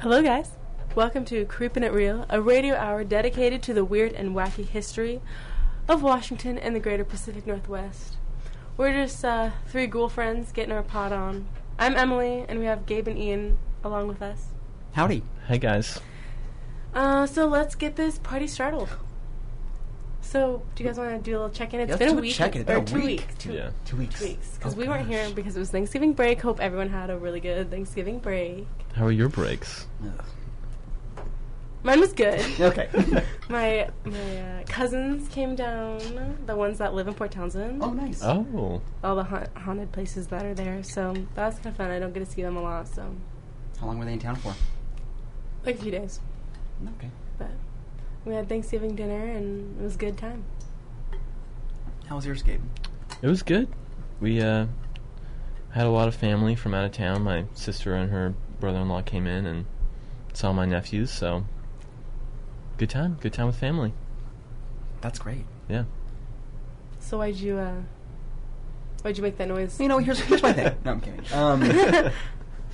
Hello guys, welcome to Creepin' It Real, a radio hour dedicated to the weird and wacky history of Washington and the greater Pacific Northwest. We're just three ghoul friends getting our pot on. I'm Emily, and we have Gabe and Ian along with us. Howdy. Hey guys. So let's get this party started. So, do you guys want to do a little check-in? It's been a week. Or 2 weeks. 2 weeks. Because we weren't here because it was Thanksgiving break. Hope everyone had a really good Thanksgiving break. How are your breaks? Mine was good. Okay. My cousins came down, the ones that live in Port Townsend. Oh, nice. Oh. All the haunted places that are there. So that was kind of fun. I don't get to see them a lot. So. How long were they in town for? Like a few days. Okay. But we had Thanksgiving dinner, and it was a good time. How was yours, Gabe? It was good. We had a lot of family from out of town. My sister and her brother-in-law came in and saw my nephews, so good time with family. That's great. Yeah. So why'd you make that noise? You know, here's my thing. No, I'm kidding.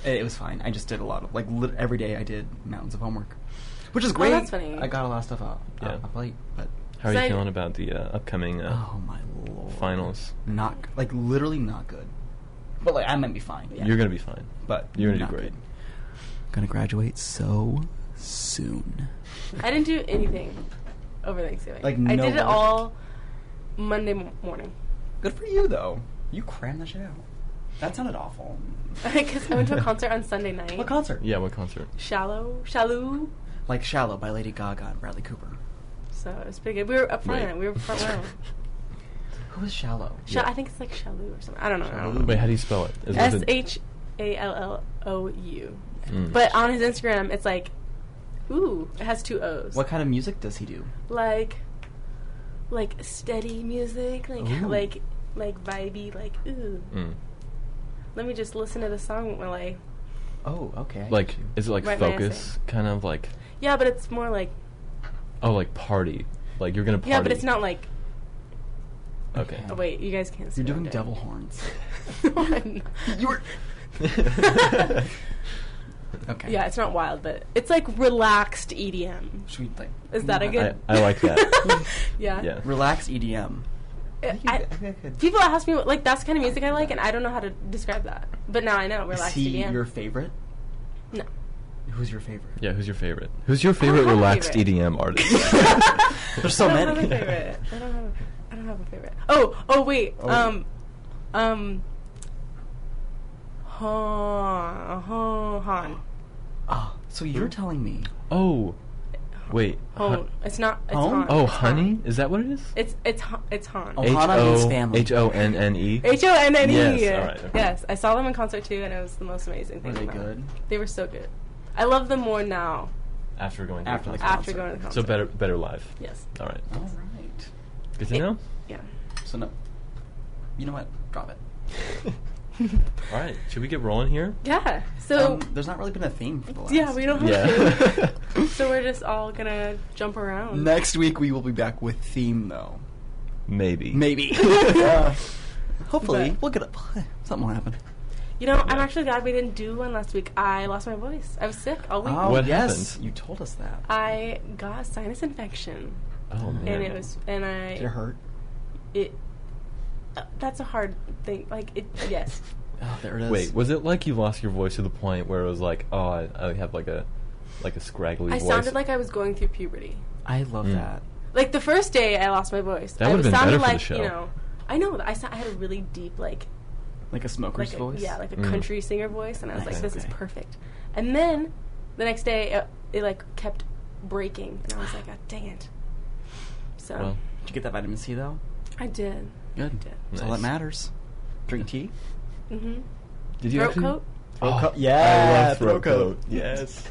It was fine. I just did a lot of, every day I did mountains of homework, which is great. Oh, that's funny. I got a lot of stuff up late, but... How are you feeling about the upcoming oh, my Lord. Finals? Literally not good. But, I might be fine. Yeah. You're going to be fine. But you're going to do great. Gonna graduate so soon. I didn't do anything over Thanksgiving. I did it all Monday morning. Good for you, though. You crammed that shit out. That sounded awful. Because I went to a concert on Sunday night. What concert? Yeah, what concert? Shallow. Like Shallow by Lady Gaga and Bradley Cooper. So it was pretty good. We were up front. We were front row. Who is Shallow? I think it's like Shalou or something. I don't know. Wait, how do you spell it? SHALLOU. But on his Instagram, it's like, ooh, it has 2 O's. What kind of music does he do? Like steady music, like vibey, ooh. Let me just listen to the song while I... Oh, okay. Is it focus? Kind of like... Yeah, but it's more like... Oh, like party. Like you're going to party. Yeah, but it's not like... Okay. Oh, wait, you guys can't see. You're doing devil horns. You were... Okay. Yeah, it's not wild, but it's like relaxed EDM. Should we Is that a good... I like that. Yeah. Relaxed EDM. People ask me, that's the kind of music I like, and I don't know how to describe that. But now I know, relaxed EDM. Is he your favorite? No. Who's your favorite? Yeah, who's your favorite? Who's your favorite relaxed EDM artist? There's so many. I don't have a favorite. I don't have a favorite. Oh, wait. Han. Oh, so you're telling me? Oh, wait. It's not. It's Hone? Han. Oh, it's Honey? Han. Is that what it is? It's Han. Oh, Han and his family. Honne. Honne. Yes. All right. Okay. Yes, I saw them in concert too, and it was the most amazing thing. Were they good? They were so good. I love them more now. After going to the After going to the concert. So better live. Yes. All right. All right. Good to know. Yeah. So no. You know what? Drop it. All right. Should we get rolling here? Yeah. So there's not really been a theme for the last. Yeah, we don't have to. So we're just all gonna jump around. Next week we will be back with theme though. Maybe. Hopefully we'll get something will happen. You know, I'm actually glad we didn't do one last week. I lost my voice. I was sick all week. Oh, What yes, happened? You told us that. I got a sinus infection. Oh man. And Did it hurt? That's a hard thing. Yes. Oh, there it is. Wait, was it like you lost your voice to the point where it was like, oh, I have like a scraggly voice? I sounded like I was going through puberty. I love that. Like the first day I lost my voice. That would have been better for the show. You know, I know that I had a really deep like a smoker's voice. Yeah, like a country singer voice, and I was like, this is perfect. And then the next day it kept breaking, and I was like, oh, dang it. So Well, did you get that vitamin C though? I did. Good. I did. That's all that matters. Drink tea. Mm-hmm. did you Throat actually? coat? Throat coat. I Yeah, love throat coat. Yes.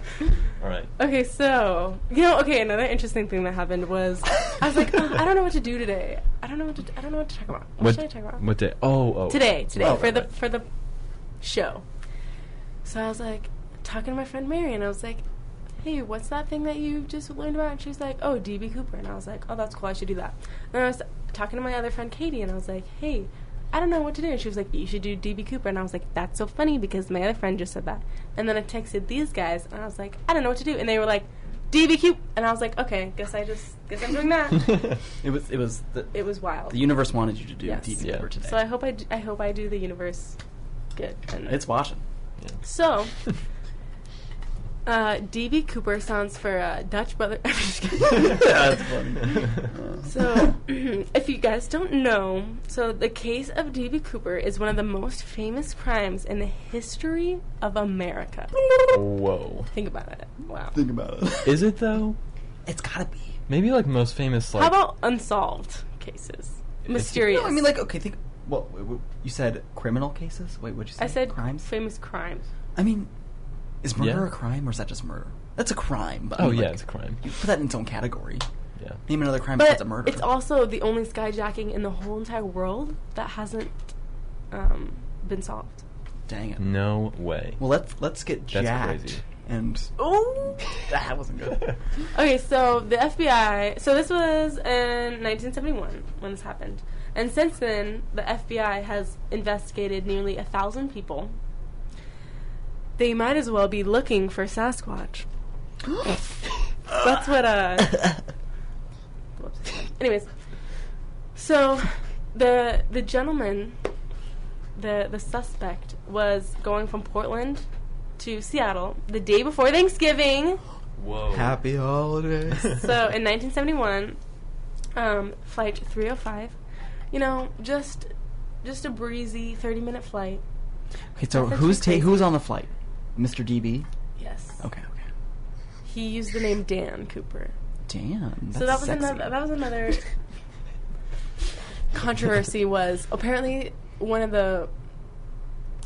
All right. Okay, so another interesting thing that happened was I was like, I don't know what to do today. I don't know what to talk about. What should I talk about? What day? Oh. Today Oh, for right. the show. So I was like talking to my friend Mary, and I was like, hey, what's that thing that you just learned about? And she was like, oh, D.B. Cooper. And I was like, oh, that's cool. I should do that. And I was talking to my other friend Katie, and I was like, hey, I don't know what to do. And she was like, you should do D.B. Cooper. And I was like, that's so funny because my other friend just said that. And then I texted these guys, and I was like, I don't know what to do. And they were like, D.B. Cooper. And I was like, okay, guess I'm doing that. It was wild. The universe wanted you to do Yes. D.B. Yeah. Cooper today. So I hope I do the universe good. And It's watching. Yeah. so, D.B. Cooper stands for Dutch Brother. I'm just kidding. That's funny. So, if you guys don't know, so the case of D.B. Cooper is one of the most famous crimes in the history of America. Whoa. Think about it. Wow. Think about it. Is it though? It's gotta be. Maybe like most famous. Like, How about unsolved cases? Mysterious. No, I mean, like, okay, think. Well, you said criminal cases? Wait, what'd you say? I said crimes. famous crimes. I mean, is murder Yeah. a crime or is that just murder? That's a crime. But I Oh mean, yeah, like, it's a crime. you put that in its own category. Yeah. Name another crime besides But a murder. it's also the only skyjacking in the whole entire world that hasn't been solved. Dang it. No way. Well, let's get That's jacked. crazy. And Oh. that wasn't good. Okay, so the FBI. So this was in 1971 when this happened, and since then the FBI has investigated nearly 1,000 people. They might as well be looking for Sasquatch. That's what. Whoops. Anyways, so the gentleman, the suspect was going from Portland to Seattle the day before Thanksgiving. Whoa. Happy holidays. So in 1971, flight 305, just a breezy 30-minute flight. Okay, so Nothing who's too crazy. who's on the flight? Mr. DB. Yes. Okay. He used the name Dan Cooper. Damn. That's So that was sexy. another controversy. Was apparently one of the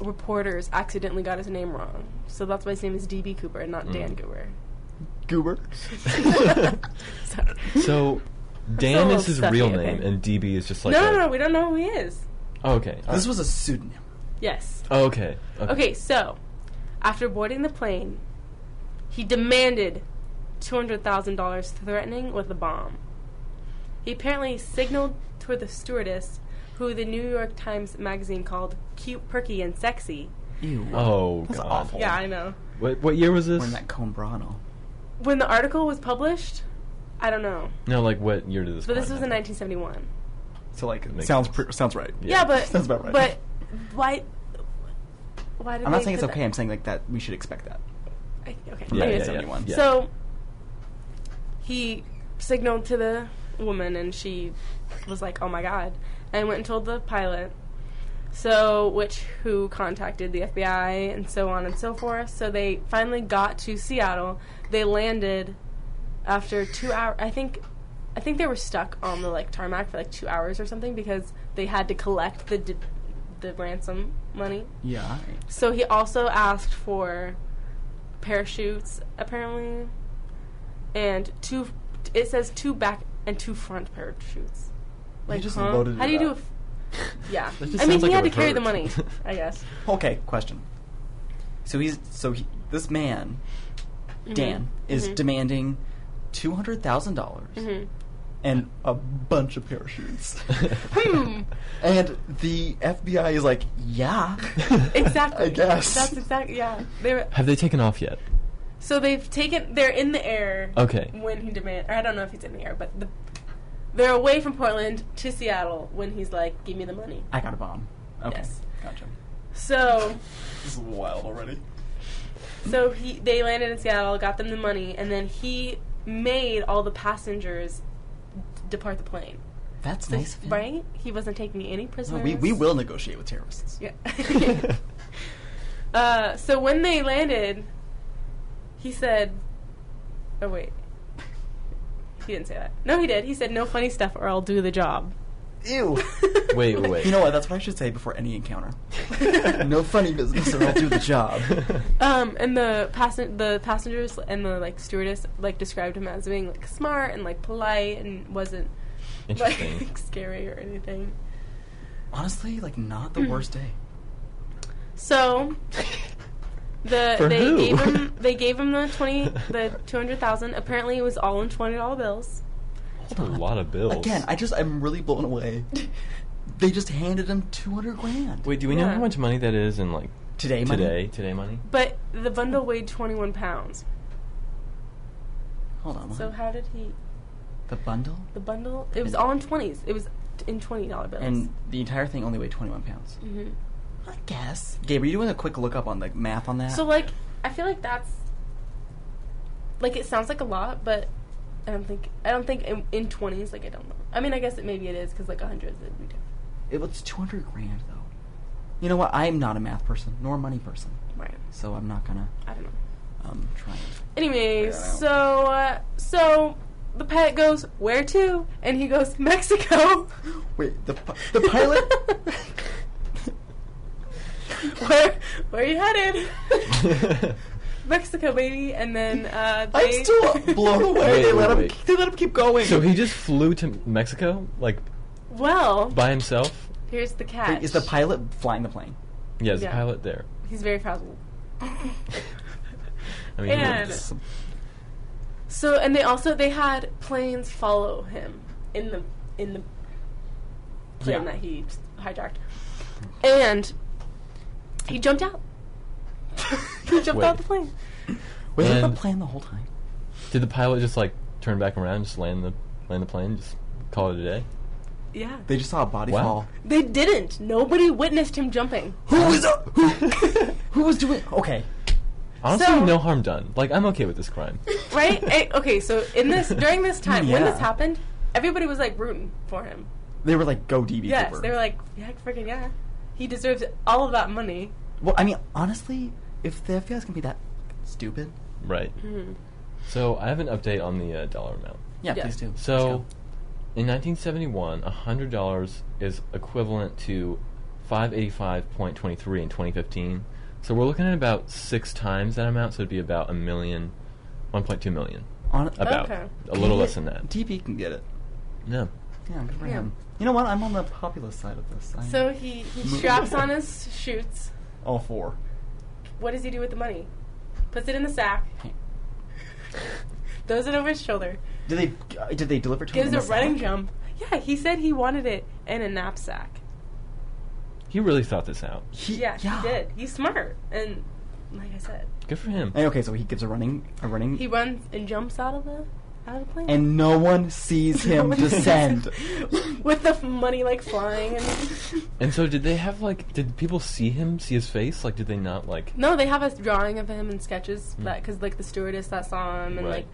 reporters accidentally got his name wrong. So that's why his name is D.B. Cooper and not Dan Cooper. Goober. Sorry. So Dan a little is his stuffy, real okay. name, and DB is just like No, we don't know who he is. Oh, okay. This was a pseudonym. Yes. Oh, okay. Okay, so after boarding the plane, he demanded $200,000 threatening with a bomb. He apparently signaled toward the stewardess, who the New York Times magazine called cute, perky, and sexy. Ew. Oh, That's God. awful. Yeah, I know. What year was this? Wearing that comb bra and all. When the article was published, I don't know. No, like what year did this? But this crime was in happen? 1971. So like Makes sounds sense. sounds right. Yeah, but Sounds about right. But why? Why did I'm not they saying it's put okay. that? I'm saying like that we should expect that. Okay. Yeah, Anyways, yeah, 71. yeah. So he signaled to the woman, and she was like, "Oh my god!" and went and told the pilot. So, who contacted the FBI and so on and so forth. So they finally got to Seattle. They landed after 2 hours. I think they were stuck on the tarmac for 2 hours or something because they had to collect the ransom money. Yeah. So he also asked for parachutes, apparently, and it says 2 back and 2 front parachutes. He just loaded How it do you do up. yeah. That just I mean, sounds like he it had to would carry the hurt. money, I guess. Okay. Question. So this man, Dan, is demanding $200,000 and a bunch of parachutes. And the FBI is like, yeah. Exactly. I guess. That's exactly, yeah. Have they taken off yet? So they're in the air Okay. when he or I don't know if he's in the air, but they're away from Portland to Seattle when he's like, give me the money. I got a bomb. Okay. Yes. Gotcha. So This is wild already. they landed in Seattle, got them the money, and then he made all the passengers depart the plane. That's So, nice of him. right? He wasn't taking any No, prisoners. we will negotiate with terrorists. Yeah. So when they landed, he said, oh wait. He didn't say that. No, he did. He said, no funny stuff or I'll do the job. Ew. Wait. You know what? That's what I should say before any encounter. No funny business, or I'll do the job. And the passengers and the stewardess described him as being smart and polite and wasn't Interesting. scary or anything. Honestly, not the worst day. So For they who? gave him the $200,000. Apparently, it was all in $20 bills. That's a lot of bills. Again, I'm really blown away They just handed him $200,000. Wait, do we know Yeah. how much money that is in like Today money? Today money? But the bundle weighed 21 pounds. Hold on. So what? how did he... The bundle? The bundle? It was all in 20s. It was in $20 bills. And the entire thing only weighed 21 pounds. Mm-hmm. I guess. Gabe, are you doing a quick look up on the math on that? So, like, I feel like that's... Like, it sounds like a lot, but I don't think in 20s, like, I don't know. I mean, I guess maybe it is, because, like, 100s would be different. It was $200,000 though. You know what? I'm not a math person nor a money person, Right. so I'm not gonna I don't know. try it. Anyway, Figure it out. so the pilot goes, "Where to?" And he goes, "Mexico." Wait, the pilot? Where are you headed? Mexico, baby. And then I'm they still blown away. Wait, They let wait. him keep going. So he just flew to Mexico, like, well, by himself? here's the catch. Wait, is the pilot flying the plane? Yeah, there's Yeah. a pilot there. He's very frazzled. I mean, And- So, and they had planes follow him in the plane Yeah. that he hijacked, and he jumped out. He jumped Wait. out the plane. Was that the And- plan the whole time? did the pilot just, like, turn back around, just land the plane, just call it a day? Yeah, They just saw a body Wow. fall. they didn't. Nobody witnessed him jumping. Who was doing? Okay, Honestly, So- no harm done. Like, I'm okay with this crime. Right? Okay, so during this time, when Yeah. this happened, everybody was like rooting for him. they were like, "Go DB Yes, Cooper." they were like, yeah, freaking yeah. He deserves all of that money. Well, I mean, honestly, if the FBI's gonna be that stupid, Right. Mhm. So, I have an update on the dollar amount. yeah, Yeah. please do. Let's So, go. in 1971, $100 is equivalent to $585.23 in 2015. So we're looking at about 6 times that amount. So it'd be about $1.2 million. About Okay. a little less than that. DB can get it. No. Yeah, good for Yeah. him. You know what? I'm on the populist side of this. So he straps on his chutes. all 4. What does he do with the money? Puts it in the sack. Throws it over his shoulder. Did they deliver to him? Gives in a the running sack? jump. Yeah, he said he wanted it in a knapsack. He really thought this out. Yeah, he did. He's smart, and like I said, Good for him. And, okay, so he gives a running, he runs and jumps out of the plane. and no one sees him Nobody descend. with the money like flying. And so did they have, like, did people see his face? Like, did they not, like... No, they have a drawing of him and sketches that because like the stewardess that saw him and Right. like,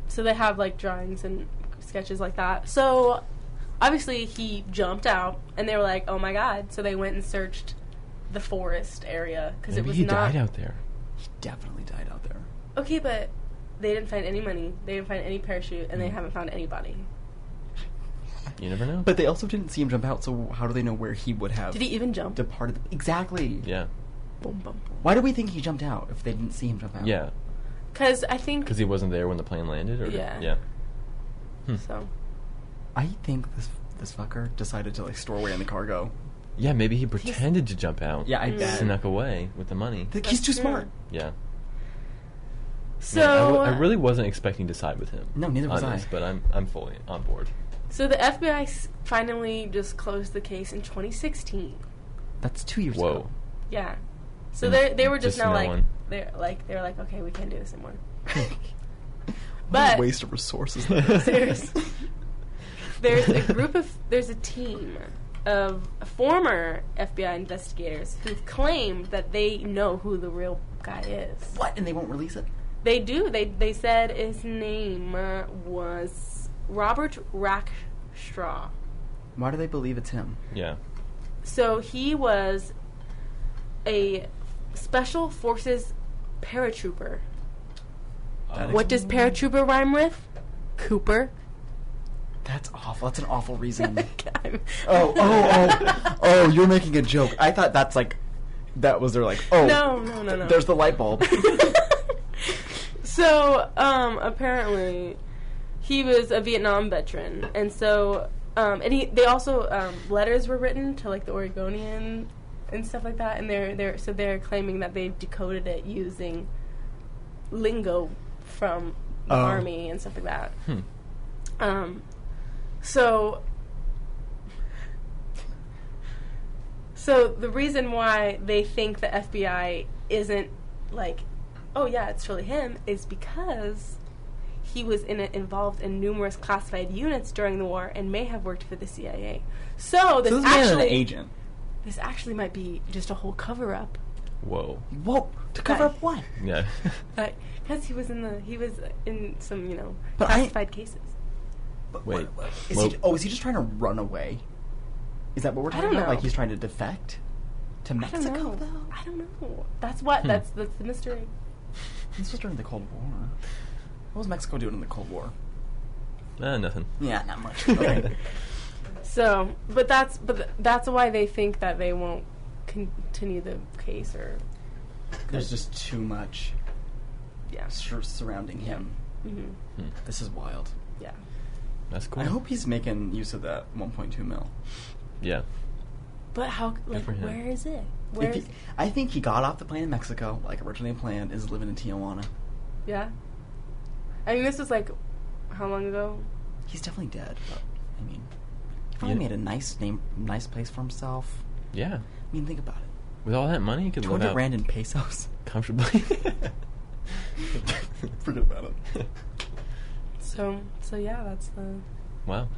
so they have like drawings and sketches like that. So obviously he jumped out, and they were like, "Oh my god!" So they went and searched the forest area because it Maybe was he not died out there. He definitely died out there. okay, but they didn't find any money, they didn't find any parachute, and they haven't found anybody. You never know. But they also didn't see him jump out, so how do they know where he would have Did he even jump? departed? Exactly. Yeah. Boom, boom, boom. Why do we think he jumped out if they didn't see him jump out? Yeah. Because I think Because he wasn't there when the plane landed? Or Yeah. Yeah. so. I think this fucker decided to like store away in the cargo. Yeah, maybe he pretended to jump out. Yeah, I bet. Snuck away with the money. He's too true. smart. Yeah. So Man, I really wasn't expecting to side with him. No, neither was on this, I. But I'm fully on board. So the FBI finally just closed the case in 2016. That's 2 years Whoa. ago. Yeah. So And they were just now no like one- they're like okay, we can't do this anymore. What But a waste of resources. there's a team of former FBI investigators who've claimed that they know who the real guy is. What? And they won't release it? They do. They said his name was Robert Rackstraw. Why do they believe it's him? Yeah. So he was a special forces paratrooper. That What does paratrooper rhyme with? Cooper. That's awful. That's an awful reason. I'm- Oh, you're making a joke. I thought that's like, that was their like, oh. No. There's the light bulb. So, apparently, he was a Vietnam veteran, and so, they also, letters were written to, like, the Oregonian and stuff like that, and they're claiming that they decoded it using lingo from the army and stuff like that. So the reason why they think the FBI isn't like, oh yeah, it's really him, is because he was involved in numerous classified units during the war and may have worked for the CIA. So this man an agent. This actually might be just a whole cover-up. Whoa. To cover up what? Yeah. Because he was in some classified cases. But wait. Is he just trying to run away? Is that what we're talking about? Like he's trying to defect to Mexico? I don't know. That's that's the mystery. This was during the Cold War. What was Mexico doing in the Cold War? Nothing. Yeah, not much. Okay. So, but that's why they think that they won't continue the case, or there's just too much. Yeah. Surrounding him. Mm-hmm. This is wild. Yeah. That's cool. I hope he's making use of that 1.2 mil. Yeah. But how? Like, where is it? I think he got off the plane in Mexico, like originally planned, is living in Tijuana. Yeah. I mean, this was like, how long ago? He's definitely dead. But, I mean, he probably made a nice place for himself. Yeah. I mean, think about it. With all that money, he could live out 200 rand in pesos. Comfortably. Forget about it. So yeah, that's the... Wow.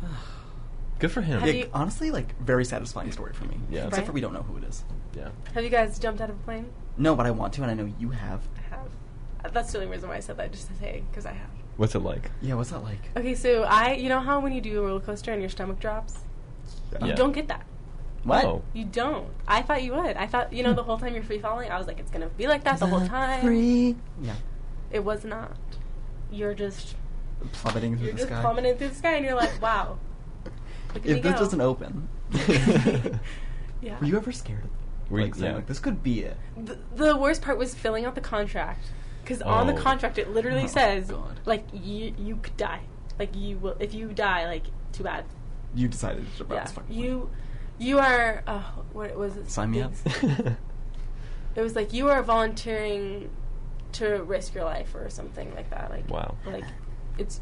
Good for him. Yeah, honestly, like, very satisfying story for me. Yeah. Except for we don't know who it is. Yeah. Have you guys jumped out of a plane? No, but I want to, and I know you have. I have. That's the only reason why I said that, just to say, because I have. What's it like? Yeah, what's that like? Okay, so you know how when you do a roller coaster and your stomach drops? Yeah. You don't get that. What? Oh. You don't. I thought you would. I thought, the whole time you're free falling, I was like, it's going to be like that the whole time. Free. Yeah. It was not. You're just... plummeting through the sky. Plummeting through the sky, and you're like, wow. Look at me If this go. doesn't open. Yeah. Were you ever scared of saying, like, this could be it? The worst part was filling out the contract. Because on the contract, it literally says, God. like, you could die. Like, you will... If you die, like, too bad. You decided to jump out this fucking plane. You are... what was it? Sign me up. It was like, you are volunteering to risk your life or something like that. Like, wow. Like, it's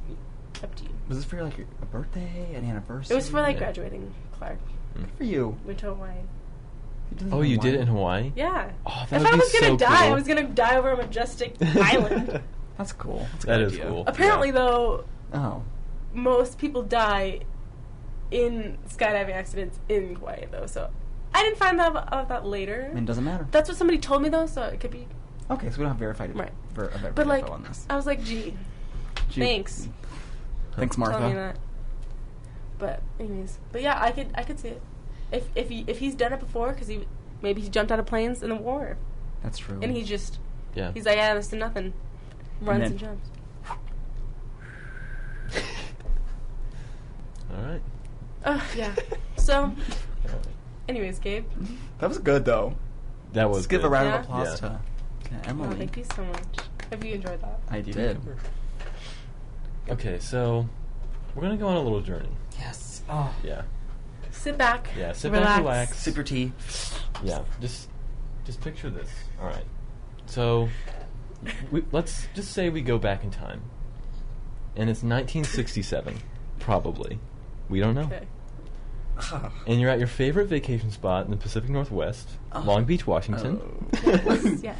up to you. Was this for, like, a birthday, an anniversary? It was for, like, graduating, Clark. Good for you. Went to Hawaii. Oh, you did it in Hawaii? Yeah. Oh, that if would I was be gonna so die, cool. I was gonna die over a majestic island. That's cool. That's a That good is idea. cool. Apparently, though, most people die in skydiving accidents in Hawaii, though. So I didn't find out about that later. I mean, it doesn't matter. That's what somebody told me, though. So it could be. Okay, so we don't have verified But like, info on this. I was like, gee, thanks. Thanks, for telling me Martha. that. But anyways, yeah, I could see it. If he's done it before, because maybe he jumped out of planes in the war. That's true. And he just, yeah. He's like, this is nothing. Runs and jumps. All right. Yeah. So, anyways, Gabe. That was good, though. That was Let's give a good. round Yeah. of applause to Emily. Oh, thank you so much. Have you enjoyed that? I did. Okay, so we're going to go on a little journey. Yes. Oh. Yeah. Sit back. Yeah, sit relax. back, relax. Sip your tea. Yeah, just picture this. All right. So, let's just say we go back in time. And it's 1967, probably. We don't know. Okay. And you're at your favorite vacation spot in the Pacific Northwest, Long Beach, Washington. Yes.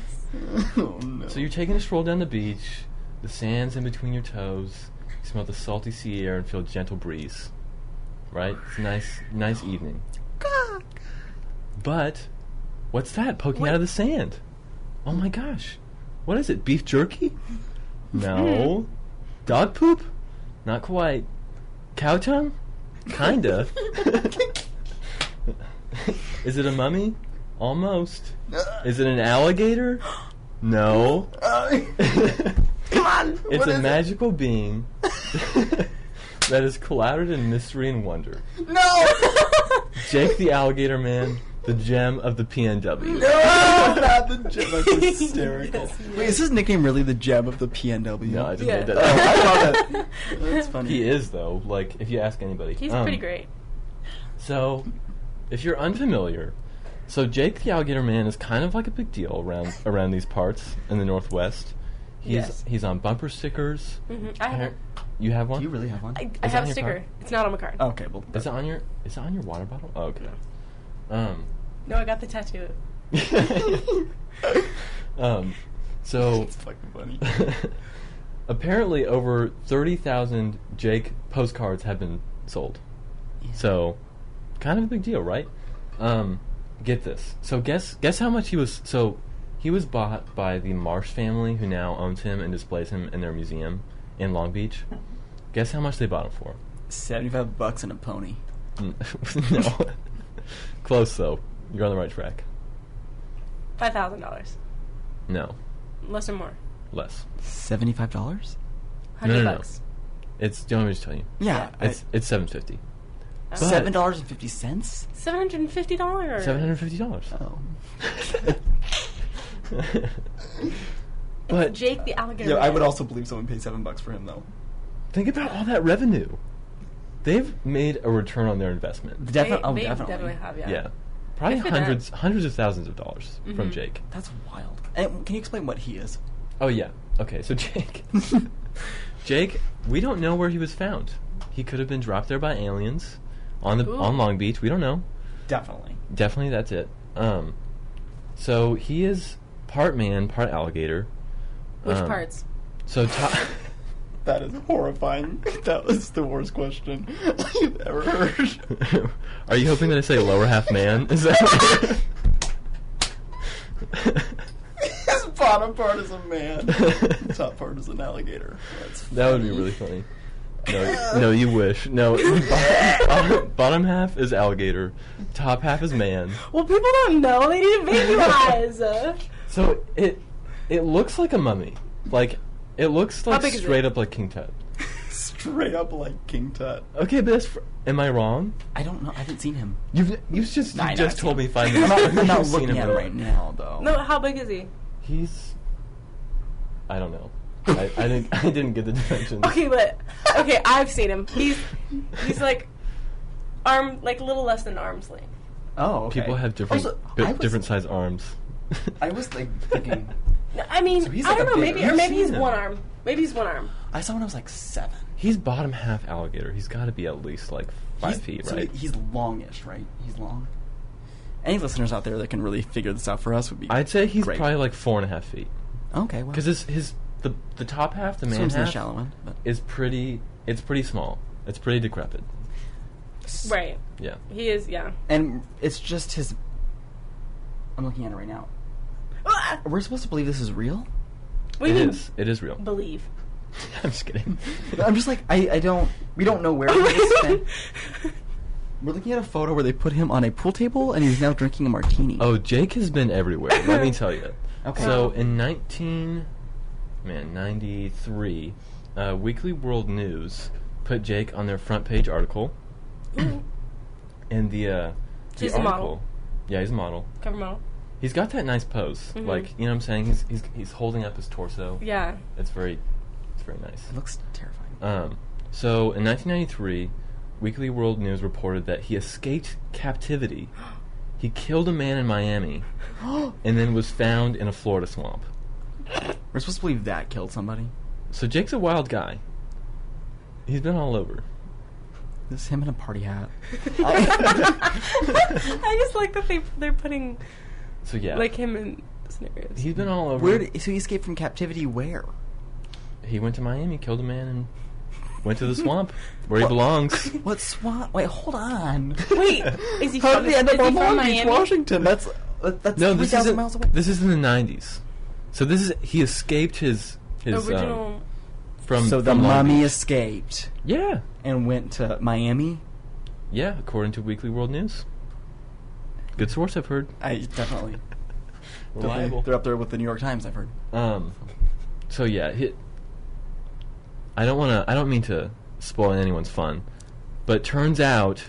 Oh, no. So you're taking a stroll down the beach, the sand's in between your toes, you smell the salty sea air and feel a gentle breeze. Right? It's a nice evening. But, what's that poking out of the sand? Oh my gosh. What is it, beef jerky? No. Dog poop? Not quite. Cow tongue? Kinda. Is it a mummy? Almost. Is it an alligator? No. Come on! It's a magical being that is clouded in mystery and wonder. No! Jake the Alligator Man, the gem of the PNW. No! Not the gem. That's hysterical. Yes, Wait, is his nickname really the gem of the PNW? No, I just Yeah. made that Oh, up. I love it. That's funny. He is, though, like, if you ask anybody. He's pretty great. So, if you're unfamiliar, so Jake the Alligator Man is kind of like a big deal around these parts in the Northwest. He's on bumper stickers. Mm-hmm. I have. You have one? Do you really have one? I Is have it a on your sticker. car? It's not on my card. Okay, well, Is it on your water bottle? Oh, okay. No, I got the tattoo. So It's fucking funny. apparently over 30,000 Jake postcards have been sold. Yeah. So kind of a big deal, right? Get this. So guess how much he was. So he was bought by the Marsh family, who now owns him and displays him in their museum in Long Beach. Guess how much they bought him for? $75 and a pony. No. Close though. You're on the right track. $5,000. No. Less or more? Less. $75? $100. No. It's. Do you want me to tell you? Yeah. It's $750. But- $7.50? $750? $750. Oh. But Jake the Alligator Yeah, Man. I would also believe someone paid $7 for him, though. think about all that revenue. They've made a return on their investment. They Definitely. definitely have, yeah. Yeah. Probably Good for them. hundreds of thousands of dollars from Mhm. Jake. That's wild. And can you explain what he is? Oh yeah. Okay, so Jake, we don't know where he was found. He could have been dropped there by aliens on Ooh. Long Beach. We don't know. Definitely. Definitely that's it. So he is part man, part alligator. Which parts? So That is horrifying. That was the worst question you've ever heard. Are you hoping that I say lower half man? Is that His bottom part is a man. Top part is an alligator. That's That would be funny. really funny. No, you wish. No, bottom half is alligator, top half is man. Well, people don't know. They need to visualize. So it looks like a mummy. Like it looks How like big is straight it? up like King Tut. Straight up like King Tut. Okay, but that's am I wrong? I don't know. I haven't seen him. You just I know, just I've told seen me 5 I'm minutes. not, ago I'm not you've seen looking at him right now, though. No, how big is he? He's. I don't know. I didn't get the dimensions. Okay, I've seen him. He's like a little less than arm's length. Oh, okay. People have different Also, I was- different size arms. I was like thinking. No, I mean, So he's I like don't a know. big- Maybe You've he's seen one him. arm. Maybe he's one arm. I saw when I was like 7. He's bottom half alligator. He's got to be at least like 5 feet, So right? he's longish, right? He's long. Any listeners out there that can really figure this out for us would be. I'd say he's great. probably like 4.5 feet. Okay, well. Because the top half, the man swims in the half, shallow end. But. is pretty. It's pretty small. It's pretty decrepit. Right. Yeah. He is. Yeah. And it's just his. I'm looking at it right now. Ah! We're supposed to believe this is real? What do you It mean? is. It is real. Believe. I'm just kidding. I'm just like, I don't. We don't know where he is. And we're looking at a photo where they put him on a pool table and he's now drinking a martini. Oh, Jake has been everywhere. Let me tell you. Okay. So in 93, Weekly World News put Jake on their front page article. And the He's a article, model. Yeah, he's a model. Cover model. He's got that nice pose, Mhm. like you know what I'm saying. He's holding up his torso. Yeah. It's very nice. It looks terrifying. So in 1993, Weekly World News reported that he escaped captivity. He killed a man in Miami, and then was found in a Florida swamp. We're supposed to believe that killed somebody. So Jake's a wild guy. He's been all over. This is him in a party hat. I just like that they're putting So yeah, like him in scenarios. he's been all over. So he escaped from captivity where? He went to Miami, killed a man, and went to the swamp where he belongs. What swamp? Wait, hold on. Wait, is he How from, did he end up is he on from Long Beach, Miami? Washington? That's No, this 3,000 is miles away. This is in the 90s. So he escaped his Original. from So the from Long mummy Beach. escaped Yeah, and went to Miami. yeah. According to Weekly World News, good source I've heard. I definitely. Reliable. They're up there with the New York Times. I've heard. So yeah, I don't mean to spoil anyone's fun, but turns out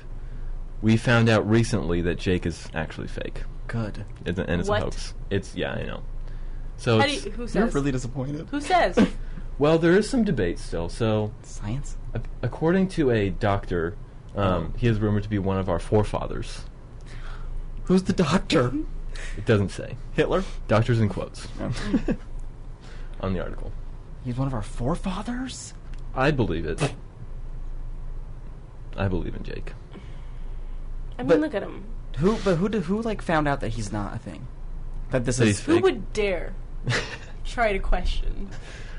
we found out recently that Jake is actually fake. Good. And it's What? a hoax. I know. So How do it's, you, who You're says? really disappointed. Who says? well, there is some debate still. So Science. according to a doctor, he is rumored to be one of our forefathers. Who's the doctor? It doesn't say. Hitler. Doctors in quotes No. on the article. He's one of our forefathers. I believe it. I believe in Jake. I mean, But- look at him. Who like found out that he's not a thing? That this That is he's Who fake? would dare try to question?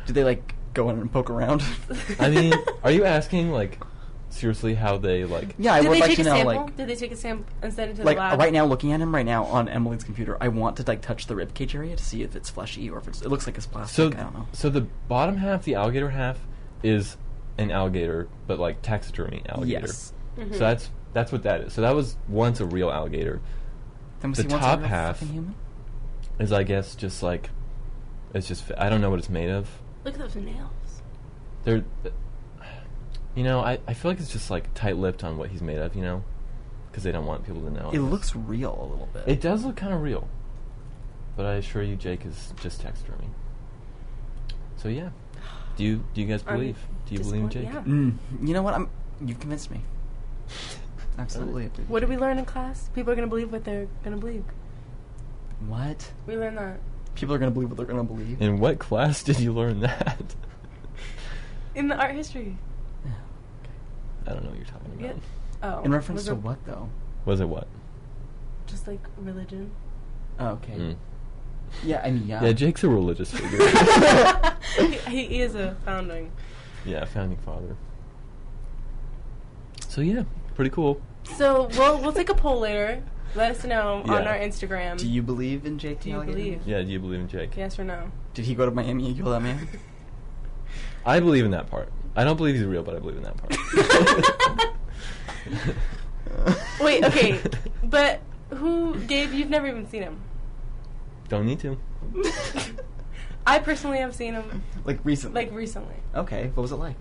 Did they like go in and poke around? I mean, are you asking like seriously how they like? Yeah, I Did would they like take to a know sample? like Did they take a sample and send it to the like lab? right now, looking at him right now on Emily's computer, I want to like touch the ribcage area to see if it's fleshy or if it looks like it's plastic. So I don't know. so the bottom half, the alligator half, is an alligator, but like taxidermy alligator. Yes. Mhm. So that's what that is. So that was once a real alligator. Then was The he once top a real half- fucking human? Is I guess just like it's just I don't know what it's made of. Look at those nails. They're, you know, I feel like it's just like tight-lipped on what he's made of, you know, because they don't want people to know. I It guess. looks real a little bit. It does look kind of real, but I assure you, Jake is just taxidermy. So yeah, do you guys I'm believe? Do you believe in Jake? disappointed, You know what? You've convinced me. Absolutely. What did we learn in class? People are going to believe what they're going to believe. What? We learned that. People are going to believe what they're going to believe. In what class did you learn that? In the art history. I don't know what you're talking about. Yeah. Oh. In reference was to it what, though? Was it what? Just like religion. Oh, okay. Mm. Yeah, I mean, yeah. Yeah, Jake's a religious figure. he is a founding. Yeah, founding father. So yeah, pretty cool. So we'll take a poll later. Let us know Yeah. on our Instagram. Do you believe in Jake Do the you Alligator? believe? Yeah, do you believe in Jake? Yes or no? Did he go to Miami and kill that man? I believe in that part. I don't believe he's real, but I believe in that part. Wait, okay. But Gabe, you've never even seen him. Don't need to. I personally have seen him, Like recently? like, recently. Okay, what was it like?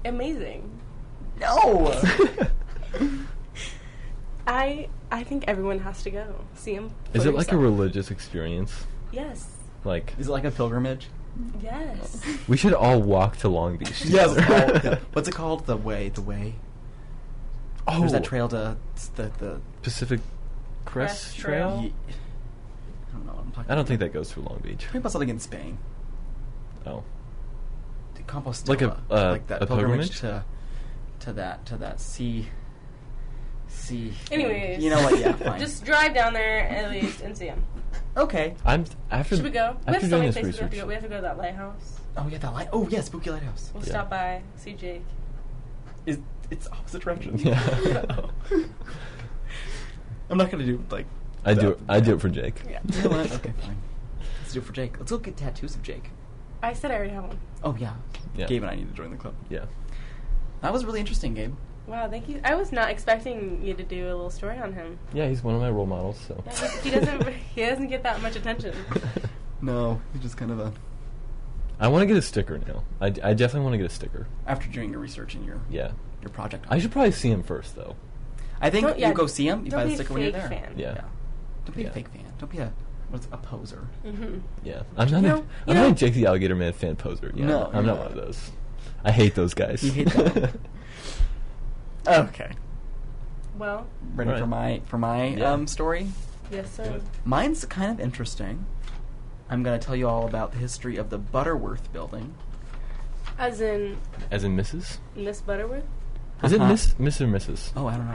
Amazing. No! I think everyone has to go see him. Is for it like a yourself. religious experience? Yes. Like, Is it like a pilgrimage? Yes. we should all walk to Long Beach. Yes. together. Yeah. What's it called? The Way. Oh, There's that trail to the Pacific Crest Crest Trail? Trail. I don't know what I'm talking I don't about. think that goes through Long Beach. Think about something in Spain. Oh. The Compostela. Like that a pilgrimage pilgrimage? to that sea. Anyways. You know what? Yeah, fine. Just drive down there at least and see him. Okay. After Should we go? We have After so doing many this places we have to research, go. We have to go to that lighthouse. Oh yeah, that light. Oh yeah, spooky lighthouse. We'll Yeah. stop by, see Jake. It's opposite direction. Yeah. I'm not gonna do like. I do it for Jake. Yeah. You know what? Okay, fine. Let's do it for Jake. Let's go get tattoos of Jake. I said I already have one. Oh yeah. Yeah. Gabe and I need to join the club. Yeah. That was really interesting, Gabe. Wow, thank you. I was not expecting you to do a little story on him. Yeah, he's one of my role models, so. Yeah, he doesn't get that much attention. No, he's just kind of a. I want to get a sticker now. I definitely want to get a sticker. After doing your research and your Yeah. project. I should probably see him first, though. I think Don't- yeah, you go see him. You don't buy the be a sticker when you're fake there. fan. Yeah. Don't be Yeah. a fake fan. Don't be a poser. Mm-hmm. Yeah. I'm not know- I'm not a Jake the Alligator Man fan poser. Yeah, No, I'm not no. one of those. I hate those guys. You hate them. Okay. Well, Ready Right. for my Yeah. story? yes, sir. Mine's kind of interesting. I'm going to tell you all about the history of the Butterworth Building. As in As in Mrs. Miss Butterworth. Is it Uh-huh. Miss or Mrs.? Oh, I don't know.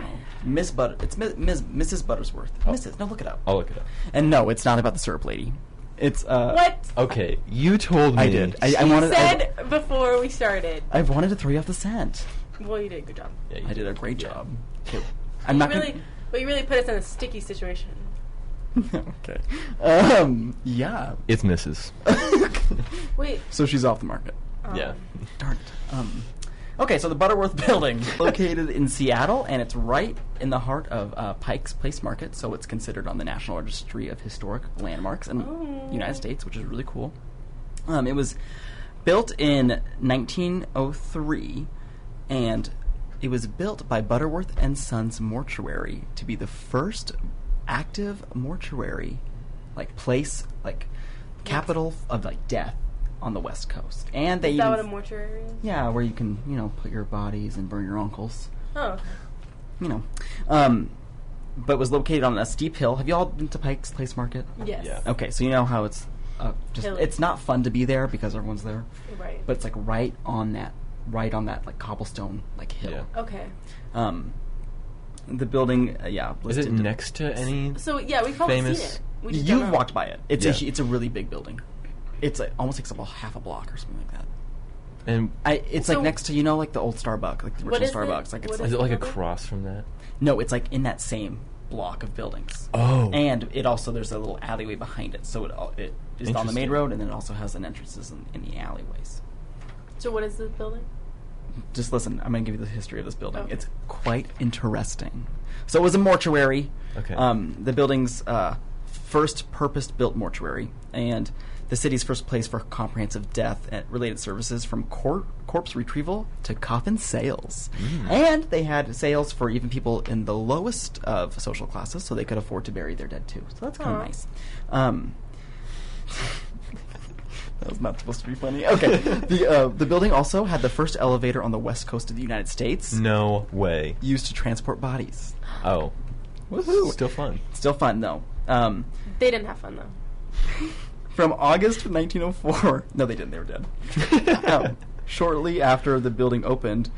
It's Mrs. Buttersworth. Oh. Mrs. No, look it up. I'll look it up. And no, it's not about the syrup lady. It's What? Okay, you told me. I did. I She wanted. said before we started. I wanted to throw you off the scent. Well, you did a good job. Yeah, you I did a great Yeah. job. I'm not really, gonna. but you really put us in a sticky situation. Okay. Yeah. It's Mrs. Wait. So she's off the market. Yeah. Darn it. Okay, so the Butterworth Building, located in Seattle, and it's right in the heart of Pike's Place Market, so it's considered on the National Registry of Historic Landmarks in the United States, which is really cool. It was built in 1903, and it was built by Butterworth and Sons Mortuary to be the first active mortuary, capital of death on the West Coast. And they Is that even what a mortuary is? yeah, where you can, put your bodies and burn your uncles. Oh, okay. But it was located on a steep hill. Have you all been to Pike's Place Market? Yes. Yeah. Okay, so you know how it's Hilly. it's not fun to be there because everyone's there, Right. but it's right on that cobblestone hill. Yeah. Okay. The building, Is it next to any? So yeah, we've probably famous- seen it. We just don't You've know. walked by it. It's Yeah. it's a really big building. It's almost takes up a half a block or something like that. And It's So- like next to like the old Starbucks, like the What original is it? Starbucks. Like it's What like, is it like building? across from that? no, it's like in that same block of buildings. Oh. And it also there's a little alleyway behind it, so it is on the main Interesting. road, and then it also has an entrances in the alleyways. So what is this building? Just listen, I'm going to give you the history of this building. Okay. It's quite interesting. So it was a mortuary. Okay. The building's first purpose-built mortuary, and the city's first place for comprehensive death and related services, from corpse retrieval to coffin sales. And they had sales for even people in the lowest of social classes, so they could afford to bury their dead too. So that's kind of Aw. nice. That was not supposed to be funny. Okay. The building also had the first elevator on the west coast of the United States, No way. used to transport bodies. Oh. Woohoo! Still fun. Still fun, though. They didn't have fun though. From August of 1904... No, they didn't. They were dead. Shortly after the building opened,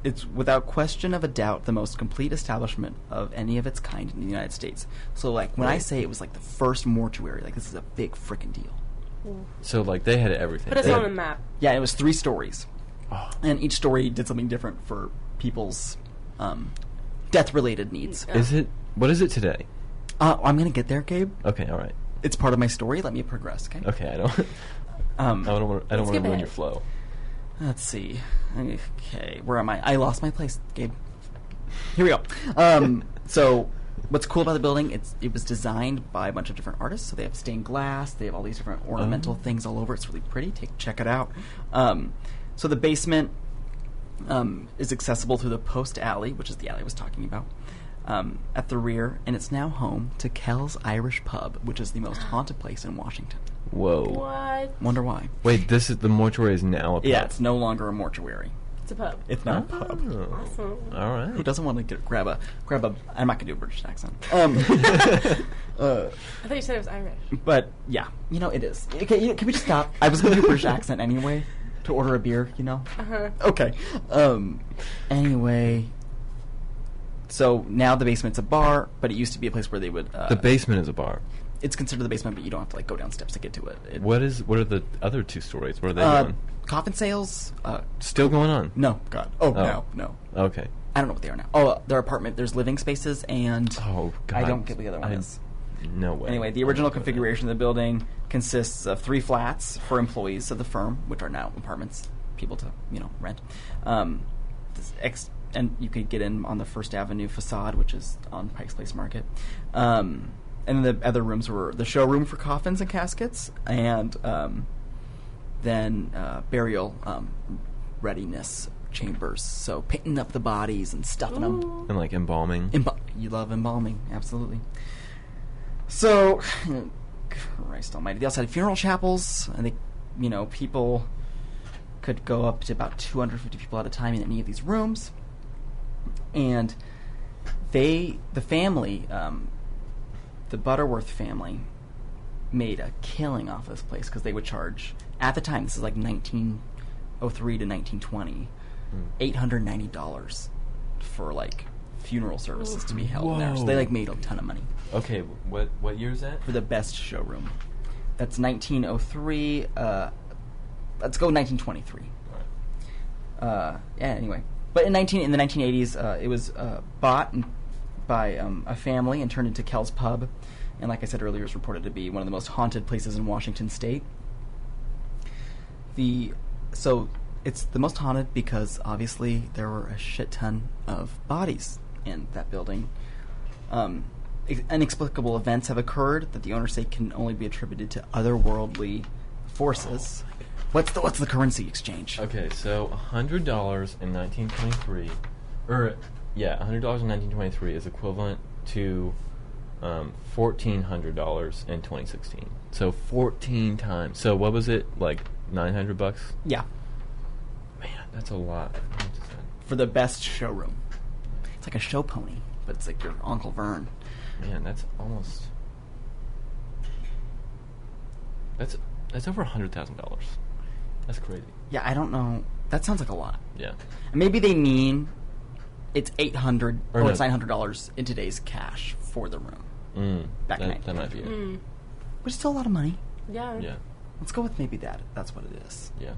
it's without question of a doubt the most complete establishment of any of its kind in the United States. So, like, when I say it was, like, the first mortuary, like, this is a big frickin' deal. So like they had everything. Put us They on had- the map. Yeah, it was 3 stories. Oh. And each story did something different for people's death-related needs. Yeah. Is it? What is it today? I'm going to get there, Gabe. Okay. All right. It's part of my story. Let me progress, okay? Okay. I don't. I don't want to skip ruin ahead. your flow. Let's see. Okay, where am I? I lost my place, Gabe. Here we go. So, what's cool about the building? It was designed by a bunch of different artists. So they have stained glass. They have all these different ornamental things all over. It's really pretty. Check it out. So the basement is accessible through the post alley, which is the alley I was talking about, at the rear, and it's now home to Kel's Irish Pub, which is the most haunted place in Washington. Whoa. What? Wonder why? Wait. This is the mortuary is now a pub. Yeah, it's no longer a mortuary. It's a pub. It's now a pub. Oh. Awesome. All right. Who doesn't want to grab a? I'm not gonna do a British accent. I thought you said it was Irish. But yeah, it is. Okay, can we just stop? I was gonna do a British accent anyway to order a beer. Uh-huh. Okay. Anyway, so now the basement's a bar, but it used to be a place where they would. The basement is a bar. It's considered the basement, but you don't have to go down steps to get to it. What are the other 2 stories? What are they doing? Coffin sales. Still going on? No, God. Oh. No. Okay. I don't know what they are now. Oh, their apartment. There's living spaces and. Oh God. I don't get what the other one is. No way. Anyway, the original configuration of the building consists of 3 flats for employees of the firm, which are now apartments, people to rent. And you could get in on the First Avenue facade, which is on Pike's Place Market. And the other rooms were the showroom for coffins and caskets, and then burial readiness chambers. So painting up the bodies and stuffing them. And like embalming. You love embalming, absolutely. So, Christ almighty. They also had funeral chapels, and they, people could go up to about 250 people at a time in any of these rooms. And the family, the Butterworth family, made a killing off this place because they would charge, at the time, this is like 1903 to 1920, $890 for like funeral services to be held in there. So they made a ton of money. Okay, what year is that? For the best showroom. That's 1903. Let's go 1923. Anyway. But in the 1980s, it was bought by a family and turned into Kel's Pub. And like I said earlier, it's reported to be one of the most haunted places in Washington State. So it's the most haunted because obviously there were a shit ton of bodies in that building. Inexplicable events have occurred that the owners say can only be attributed to otherworldly forces. What's the currency exchange? Okay, so $100 in 1923, $100 in 1923 is equivalent to $1,400 in 2016. So 14 times. So what was it, like $900? Yeah, Man, that's a lot. for the best showroom. It's like a show pony, but it's like your Uncle Vern. Man, that's almost. That's over $100,000. That's crazy. Yeah, I don't know. That sounds like a lot. Yeah. And maybe they mean it's $800 Or or no. it's $900 in today's cash for the room. Back in that might be it. Which is still a lot of money. Yeah. Yeah. Let's go with maybe that. That's what it is. Yeah.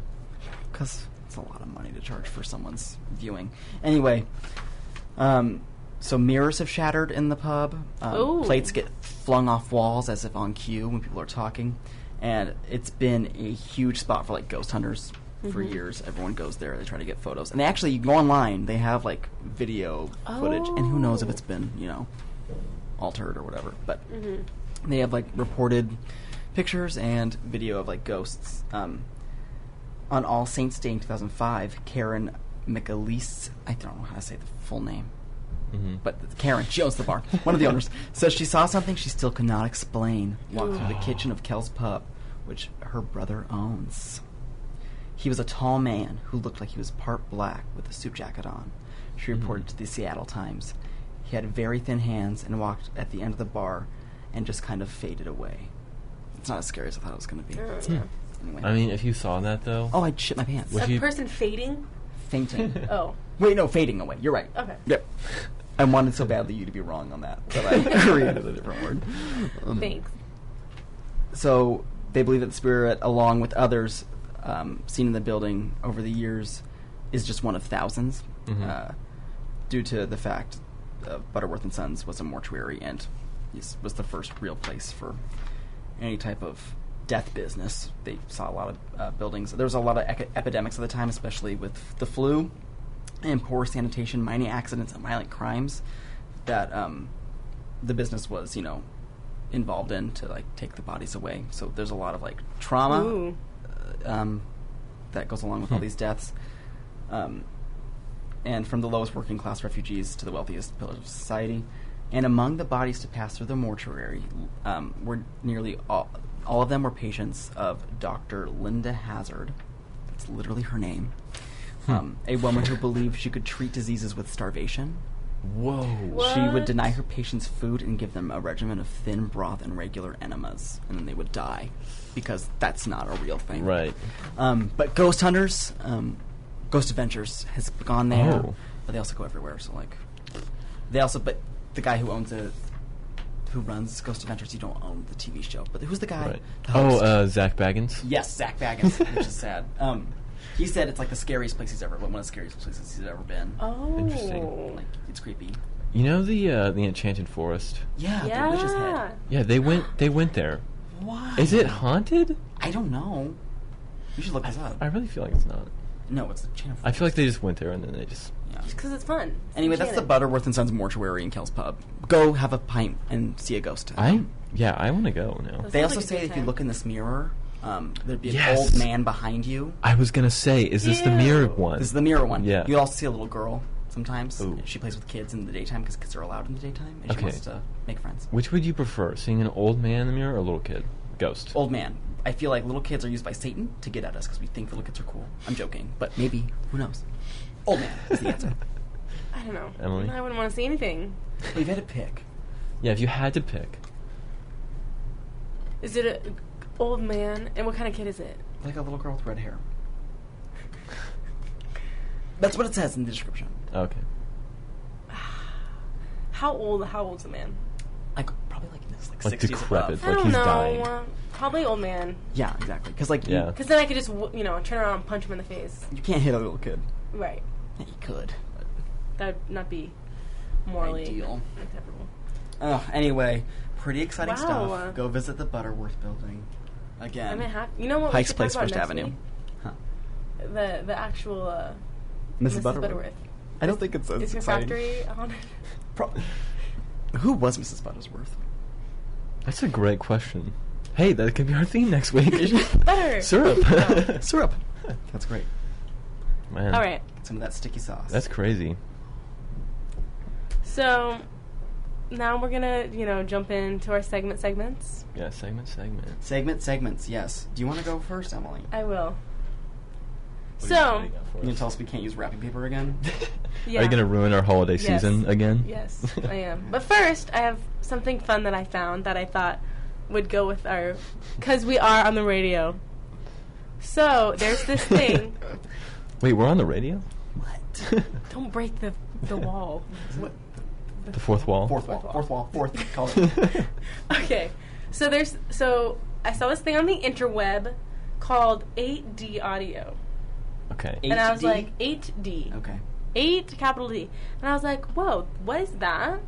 Because it's a lot of money to charge for someone's viewing. Anyway, so mirrors have shattered in the pub. Ooh. Plates get flung off walls as if on cue when people are talking. And it's been a huge spot for like ghost hunters for years. Everyone goes there. They try to get photos. And they actually, you go online, they have like video footage. And who knows if it's been, altered or whatever. But they have like reported pictures and video of like ghosts. On All Saints Day in 2005, Karen McAleese, I don't know how to say the full name, but Karen, she owns the bar, one of the owners, says she saw something she still could not explain walk through the kitchen of Kel's pub, which her brother owns. He was a tall man who looked like he was part black with a suit jacket on. She reported to the Seattle Times. He had very thin hands and walked at the end of the bar and just kind of faded away. It's not as scary as I thought it was going to be. Anyway. I mean, if you saw that though. Oh, I'd shit my pants. Would A you- person fading? Fainting. Oh. Wait, no, fading away. You're right. Okay. Yep. I wanted so badly you to be wrong on that I created a different word. Thanks. So they believe that the spirit, along with others seen in the building over the years, is just one of thousands, due to the fact Butterworth and Sons was a mortuary and was the first real place for any type of death business. They saw a lot of buildings. There was a lot of epidemics at the time, especially with the flu and poor sanitation, mining accidents, and violent crimes that the business was, involved in to like take the bodies away. So there's a lot of like trauma that goes along with all these deaths. And from the lowest working class refugees to the wealthiest pillars of society. And among the bodies to pass through the mortuary were nearly all of them were patients of Dr. Linda Hazard. That's literally her name. A woman who believed she could treat diseases with starvation. Whoa. What? She would deny her patients food and give them a regimen of thin broth and regular enemas, and then they would die because that's not a real thing. Right. But ghost hunters, Ghost Adventures has gone there, Oh. but they also go everywhere. So like, but the guy who runs Ghost Adventures, you don't own the TV show, but who's the guy? Right. The host? Zach Baggins. Yes, Zach Baggins, which is sad. He said it's like the scariest place he's ever been, one of the scariest places he's ever been. Oh. Interesting. Like, it's creepy. You know the Enchanted Forest? Yeah, the witch's head. Yeah, they went there. Why? Is it haunted? I don't know. You should look this up. I really feel like it's not. No, it's the Channel. I feel like they just went there and then they just. Yeah. Just because it's fun. It's Anyway, that's the enchanted. Butterworth and Sons mortuary in Kel's pub. Go have a pint and see a ghost. I want to go now. That They sounds also like a say good if you time. look in this mirror, there'd be an Yes. old man behind you. I was gonna say, is this the mirror one? This is the mirror one. Yeah. You'll also see a little girl sometimes. Ooh. She plays with kids in the daytime because kids are allowed in the daytime, and she Okay. wants to make friends. Which would you prefer, seeing an old man in the mirror or a little kid? Ghost. Old man. I feel like little kids are used by Satan to get at us because we think little kids are cool. I'm joking, but maybe. Who knows? Old man is the answer. I don't know. Emily? I wouldn't want to see anything. Well, you've had to pick. Yeah, if you had to pick. Is it an old man? And what kind of kid is it? Like a little girl with red hair. That's what it says in the description. Okay. How old's the man? Like probably like in his like Like 60s decrepit. above. I Like don't he's know. dying. Probably old man. Yeah, exactly. Because like Yeah. Because then I could just, turn around and punch him in the face. you can't hit a little kid. Right. Yeah, you could. But That would not be morally Ideal. acceptable. Anyway, pretty exciting Wow. stuff. Go visit the Butterworth Building again. I mean, you know what? Pikes we should Place, talk about First next Avenue. week? Huh. The actual Mrs. Butterworth. I don't think it's as Is your exciting. factory on it? Who was Mrs. Butterworth? That's a great question. Hey, that could be our theme next week. Butter. Syrup. Oh. Syrup. That's great. Man. All right. Some of that sticky sauce. That's crazy. So now we're gonna, jump into our segments. Yeah, segment. Segments, yes. Do you want to go first, Emily? I will. What So, do you got for You can us? tell us we can't use wrapping paper again? yeah. Are you going to ruin our holiday Yes. season again? Yes, I am. But first, I have something fun that I found that I thought would go with because we are on the radio. So, there's this thing. Wait, we're on the radio? What? Don't break the wall. What? The fourth wall. Fourth wall. Fourth color. Okay, so I saw this thing on the interweb called 8D audio, Okay. and I was 8D? like 8D, Okay. 8 capital D, and I was like, whoa, what is that?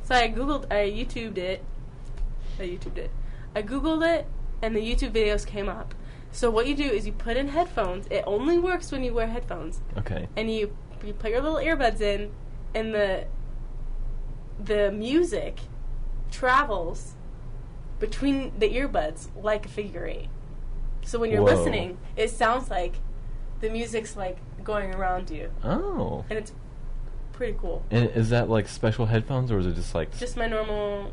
So I YouTubed it, and the YouTube videos came up. So what you do is you put in headphones. It only works when you wear headphones. Okay. And you put your little earbuds in, and the music travels between the earbuds like a figure eight. So when you're Whoa. listening, it sounds like the music's like going around you, Oh. and it's pretty cool. And is that like special headphones, or is it just like? Just my normal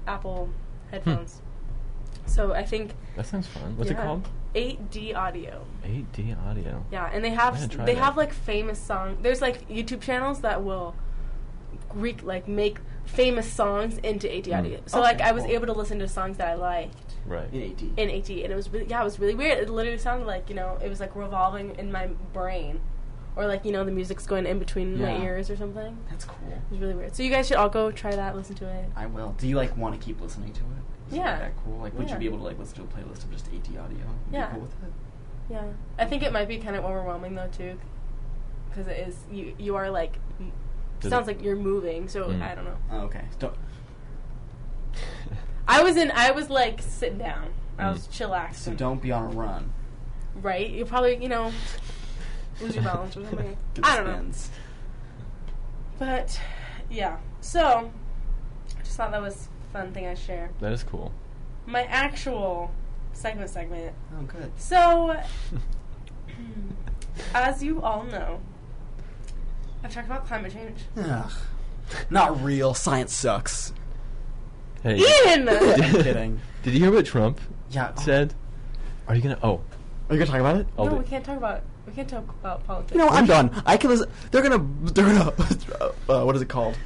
Apple headphones. So I think That sounds fun. What's it called? 8D audio. 8D audio. Yeah, and they I gotta have try they that. have like famous songs. There's like YouTube channels that will make famous songs into 8D audio. So Okay, like I was cool. able to listen to songs that I liked Right. In 8D. in 8D, and it was really weird. It literally sounded like, it was like revolving in my brain, or like, the music's going in between my Yeah. ears or something. That's cool. It was really weird. So you guys should all go try that, listen to it. I will. Do you want to keep listening to it? Is Yeah. That cool. Would Yeah. you be able to listen to a playlist of just 8D audio? Would Yeah. You cool with it? Yeah, I think it might be kind of overwhelming though too, because it is you are like Does sounds it- like you're moving. So I don't know. Oh, okay. I was like sitting down. I was chillaxing. So don't be on a run. Right? You probably lose your balance or something. Get the I don't know. spins. But yeah, so I just thought that was a fun thing I'd share. That is cool. My actual segment. Oh, good. So, as you all know, I've talked about climate change. Ugh. Not real. Science sucks. Hey. Ian! I'm kidding. Did you hear what Trump Yeah. said? Are you gonna? Oh. Are you gonna talk about it? I'll No, do- we can't talk about politics. You know, I'm done. I can listen. They're gonna. What is it called?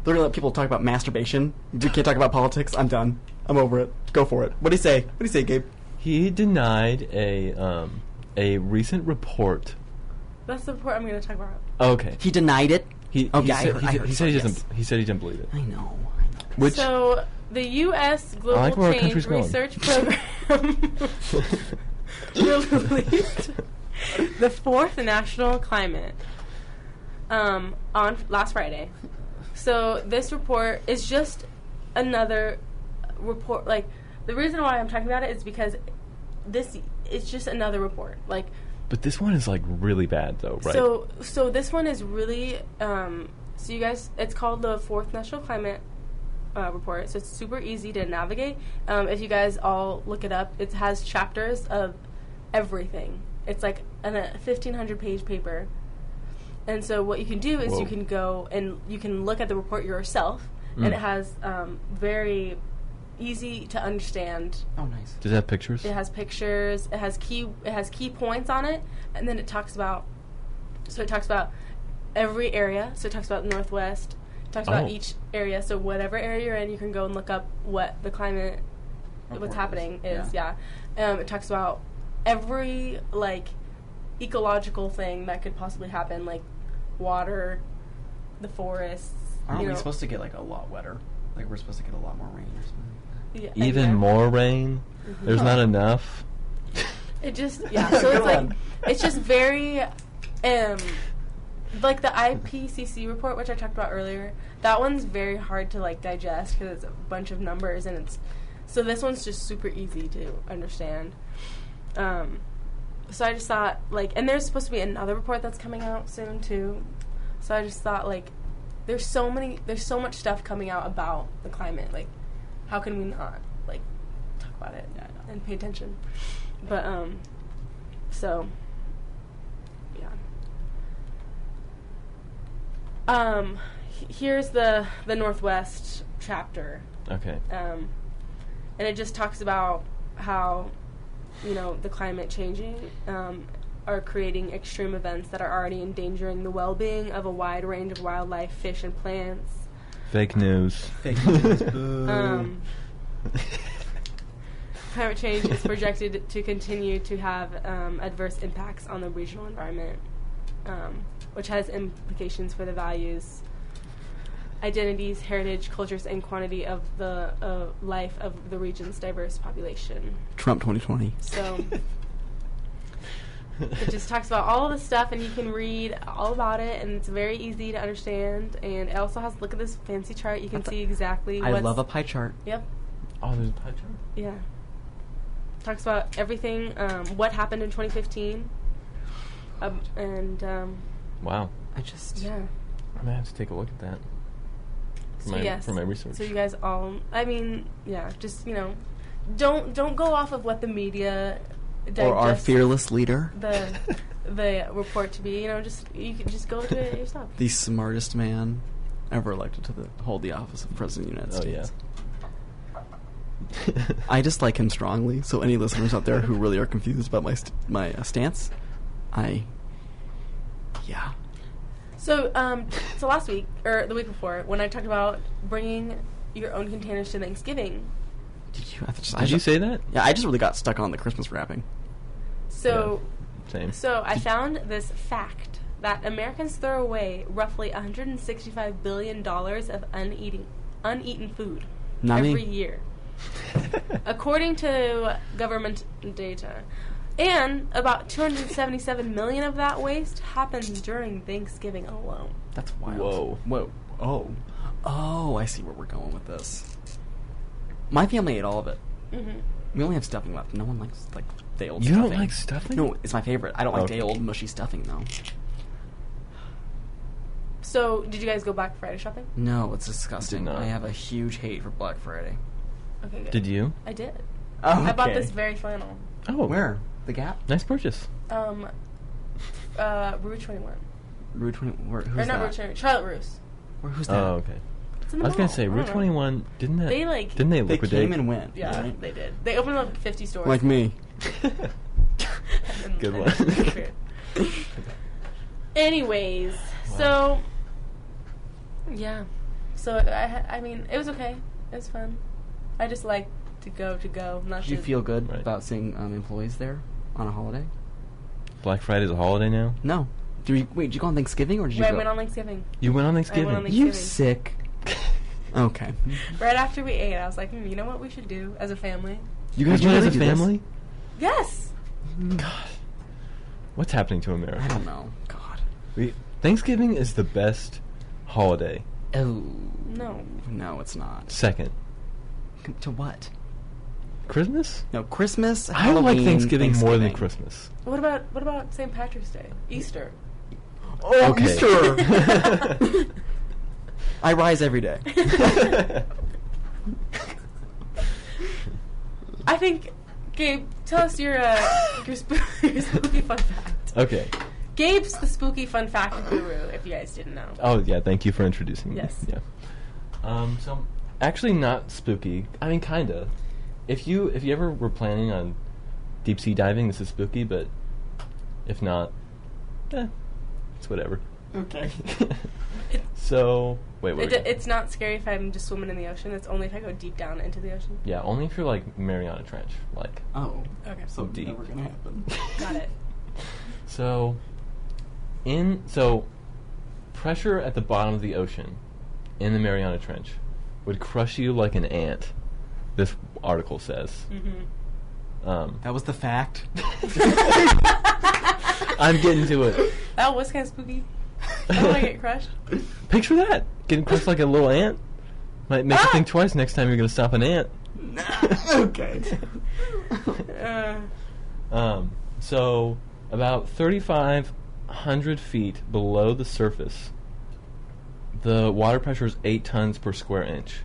They're gonna let people talk about masturbation. You can't talk about politics. I'm done. I'm over it. Go for it. What do you say? What do you say, Gabe? He denied a recent report. That's the report I'm going to talk about. Okay. He denied it. He Okay, said, I heard he said he yes. doesn't. He said he didn't believe it. I know. Which So, the U.S. I like Global where our Change country's going. Research Program released the fourth national climate on last Friday. So, this report is just another report. Like, the reason why I'm talking about it is because it's just another report. Like, But this one is like really bad though, right? So this one is really so you guys, it's called the Fourth National Climate Report. So it's super easy to navigate. If you guys all look it up, it has chapters of everything. It's like a 1,500-page paper. And so what you can do is Whoa. you can go and you can look at the report yourself, and it has very easy to understand. Oh, nice. Does it have pictures? It has pictures. It has key points on it, and then it talks about every area. So it talks about the Northwest. It talks about each area. So whatever area you're in, you can go and look up what the climate, Report what's happening is. Yeah. It talks about every ecological thing that could possibly happen, like water, the forests. Aren't we supposed to get a lot wetter? Like we're supposed to get a lot more rain or something? Yeah, Even more rain? There's not enough? It just So it's it's just very like the IPCC report, which I talked about earlier. That one's very hard to digest because it's a bunch of numbers, and so this one's just super easy to understand. So I just thought and there's supposed to be another report that's coming out soon too. So I just thought there's so much stuff coming out about the climate. How can we not talk about it and pay attention? But so yeah. Here's the Northwest chapter. Okay. And it just talks about how the climate changing are creating extreme events that are already endangering the well-being of a wide range of wildlife, fish, and plants. Fake news. Fake news. Boo. Climate change is projected to continue to have adverse impacts on the regional environment. which has implications for the values, identities, heritage, cultures, and quantity of the life of the region's diverse population. Trump 2020. So it just talks about all of the stuff, and you can read all about it, and it's very easy to understand. And it also has, look at this fancy chart. You can see exactly I love a pie chart. Yep. Oh, there's a pie chart? Yeah. Talks about everything, what happened in 2015. Wow. Yeah. I might have to take a look at that. For my research. So you guys all, I mean, yeah, just, don't go off of what the media Or our fearless leader. The report to be, you can just go to it yourself. The smartest man ever elected to hold the office of President of the United States. Yeah. I dislike him strongly, so any listeners out there who really are confused about my stance, yeah. So last week, or the week before, when I talked about bringing your own containers to Thanksgiving. Did you say that? Yeah, I just really got stuck on the Christmas wrapping. So, yeah, same. So I found this fact that Americans throw away roughly $165 billion of uneaten food every year, according to government data. And about 277 million of that waste happens during Thanksgiving alone. That's wild. Whoa. Oh, I see where we're going with this. My family ate all of it. Mm-hmm. We only have stuffing left. No one likes day old You stuffing. don't like stuffing? No, it's my favorite. I don't like Okay. day old mushy stuffing though. So, did you guys go Black Friday shopping? No, it's disgusting. Did not. I have a huge hate for Black Friday. Okay, good. Did you? I did. Oh, I bought okay. this very flannel. Oh. Where? The Gap? Nice purchase. Rouge 21. Rue 20. Who's Or not that? Rouge 21. Charlotte Russe. Who's that? Oh, okay. It's in the I was going mall. to say, I Route don't know. 21, didn't they They They liquidate? came and went. Yeah, right? they did. They opened up 50 stores. Like me. Good one. Anyways, so yeah, so I mean, it was okay. It was fun. I just like to go. Not Did you to feel good Right. about seeing employees there on a holiday? Black Friday's a holiday now? No. Did you go on Thanksgiving or did you Right, go? I went on Thanksgiving. You went on I Thanksgiving? went on You Thanksgiving. sick. Okay. Right after we ate, I was like, you know what we should do as a family? You guys Did you went as a really do this? family? Yes. God. What's happening to America? I don't know. God. Thanksgiving is the best holiday. Oh. No. No, it's not. Second. To what? Christmas? No, Christmas, I like Halloween, Thanksgiving more than Thanksgiving. Christmas. What about St. Patrick's Day? Easter? Oh, Okay. Easter! I rise every day. I think. Gabe, tell us your spooky fun fact. Okay. Gabe's the spooky fun fact guru, if you guys didn't know. Oh, yeah, thank you for introducing me. Yes. Yeah. So, actually not spooky. I mean, kinda. If you ever were planning on deep sea diving, this is spooky, but if not, it's whatever. Okay. So, wait, It's not scary if I'm just swimming in the ocean. It's only if I go deep down into the ocean. yeah, only if you're like Mariana Trench, like. Oh. Okay. So Deep. never gonna happen. Got it. So, pressure at the bottom of the ocean in the Mariana Trench would crush you like an ant. This article says. Mm-hmm. That was the fact. I'm getting to it. That was kind of spooky. I don't want to get crushed. Picture that, getting crushed like a little ant. Might make you think twice next time you're going to stop an ant. Okay. So about 3,500 feet below the surface, the water pressure is 8 tons per square inch,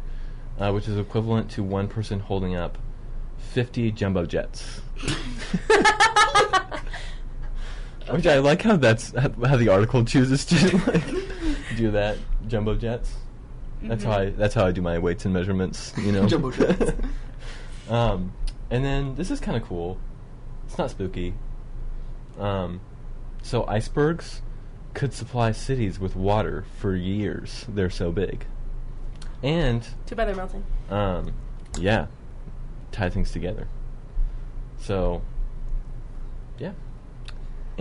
which is equivalent to one person holding up 50 jumbo jets. Which I like how how the article chooses to do that. Jumbo jets. That's how I do my weights and measurements. You know. Jumbo jets. And then this is kind of cool. It's not spooky. So icebergs could supply cities with water for years. They're so big. And Too bad they're melting. yeah, tie things together. So, yeah.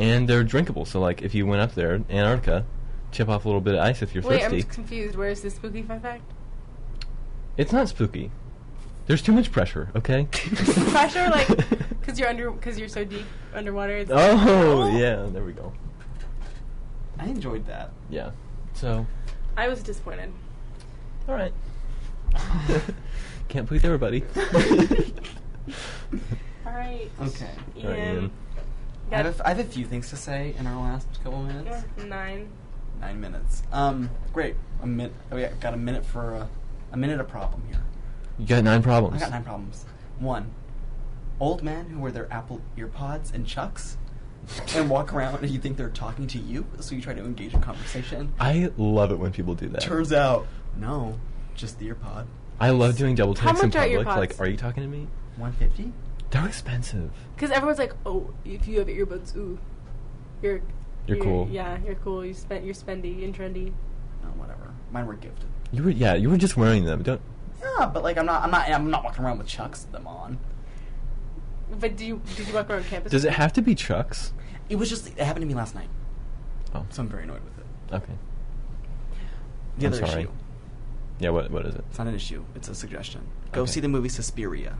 and they're drinkable. So like if you went up there, Antarctica, chip off a little bit of ice if you're Wait, thirsty. I'm confused. Where's the spooky fun fact? It's not spooky. There's too much pressure. Okay. Pressure, like, because you're so deep underwater. It's Yeah, there we go. I enjoyed that. Yeah. So. I was disappointed. All right. Can't please everybody. All right. Okay. Ian. All right, Ian. I have a few things to say in our last couple minutes. 9. 9 minutes. Great. We got a minute for a minute of problem here. You got 9 problems. I got 9 problems. 1. Old men who wear their Apple earpods and chucks and walk around and you think they're talking to you, so you try to engage in conversation. I love it when people do that. Turns out, no, just the earpod. I love doing double How takes in much are public. earpods? Like, are you talking to me? $150? They're expensive. Because everyone's like, oh, if you have earbuds, ooh, you're cool. Yeah, you're cool. You're spendy and trendy. No, whatever. Mine were gifted. You were just wearing them. Don't. Yeah, but like I'm not walking around with chucks them on. But did you walk around campus? Does it have to be Chucks? It happened to me last night. Oh, So I'm very annoyed with it. okay. The I'm other sorry. issue. Yeah, what is it? It's not an issue. It's a suggestion. Go Okay. see the movie Suspiria.